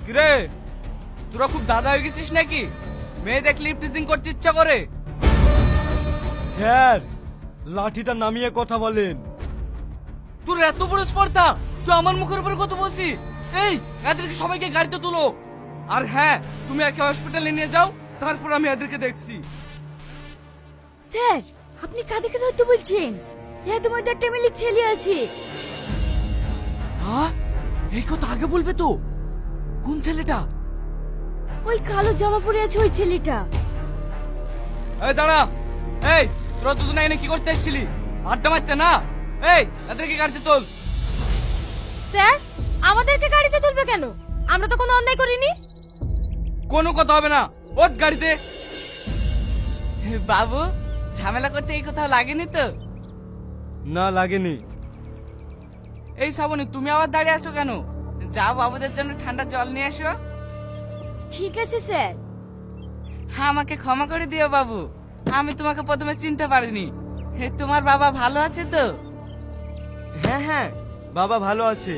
কিরে, তোরা খুব দাদা হয়ে গেছিস নাকি? মেয়ে দেখলে ইফটিজিং করতে ইচ্ছা করে? স্যার, লাঠিটা নামিয়ে কথা বলেন। তোর এত বড় স্পর্ধা, তুই আমার মুখের উপরে কথা বলছিস? এই, এদেরকে সবাইকে গাড়িতে তুলো। আর হ্যাঁ, তুমি একে হসপিটালে নিয়ে যাও, তারপর আমি এদেরকে দেখছি। স্যার, আপনি কাদেরকে ধরতে বলছেন? এদের মধ্যে একটা মিলি ছেলে আছে। হ্যাঁ, এই কথা আগে বলবে তো। কোন ছেলেটা? ওই কালো জামা পরে আছে ওই ছেলেটা। এই দাঁড়া। এই, তোরা দুজনে এনে কি করতে এসেছিলি? আড্ডা মারতে না? এই, এদেরকে গাড়িতে তোল। স্যার, আমাদেরকে গাড়িতে তুলবে কেন? আমরা তো কোনো অন্যায় করিনি। কোনো কথা হবে না, ওঠ গাড়িতে। বাবু, ঝামেলা করতে এই কোথাও লাগেনি তো? না, লাগেনি। এই শ্রাবণী, তুমি আবার দাঁড়িয়ে আছো কেন? যাও বাবুদের জন্য ঠান্ডা জল নিয়ে এসো। ঠিক আছে স্যার। হ্যাঁ, আমাকে ক্ষমা করে দিও বাবু, আমি তোমাকে প্রথমে চিনতে পারিনি। তোমার বাবা ভালো আছে তো? হ্যাঁ হ্যাঁ, বাবা ভালো আছে।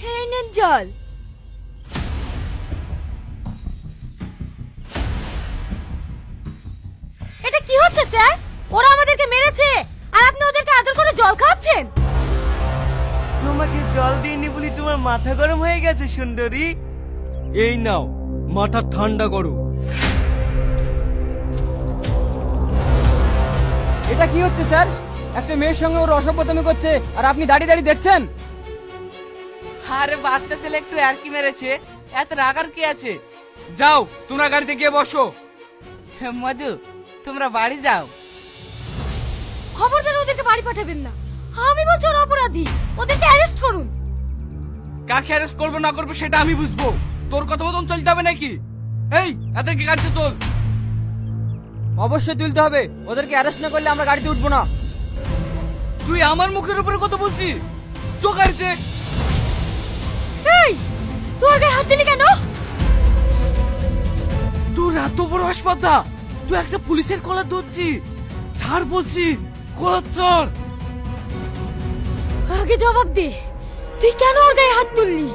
হ্যাঁ, নেন জল। এটা কি হচ্ছে স্যার? ওরা আমাদেরকে মেরেছে আর আপনি ওদেরকে আদর করে জল খাওয়াচ্ছেন। তোমাকে জল দিইনি বলি তোমার মাথা গরম হয়ে গেছে সুন্দরী। এই নাও, মাথা ঠান্ডা করো। এটা কি হচ্ছে স্যার? একটা মেয়ের সঙ্গে ওর অসভ্যতামি করছে আর আপনি দাঁড়িয়ে দাঁড়িয়ে দেখছেন? আরে বাচ্চা ছেলে একটু আর কি মেরেছে, এত রাগার কি আছে? যাও, তোমরা গাড়িতে গিয়ে বসো। মধু, তোমরা বাড়ি যাও। খবরদার ওদেরকে বাড়ি পাঠাবেন না। আমি বলছি ওরা অপরাধী, ওদেরকে অ্যারেস্ট করুন। কাকে অ্যারেস্ট করবো না করবো সেটা আমি বুঝবো। তোর কথা মতন চলতে হবে নাকি? এই, এদেরকে গাড়িতে তোল। অবশ্যই তুলতে হবে, ওদেরকে অ্যারেস্ট না করলে আমরা গাড়িতে উঠবো না। তুই আমার মুখের উপরে কথা বলছিস? চো গাড়িতে। এই, তোর গায়ে হাত দিলি কেন? তোর এত বড় হাসপাতা, তুই একটা পুলিশের কলার ধরছি? ছাড় বলছি, কলার ছাড়। আগে জবাব দে, তুই কেন ওর গায়ে হাত তুললি?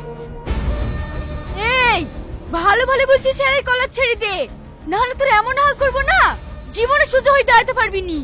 এই, ভালো ভালো বলছিস স্যারের কলার ছেড়ে দে, নাহলে তোর এমন হাল করবো না জীবনে সোজা হয়ে দাঁড়াতে পারবি নি।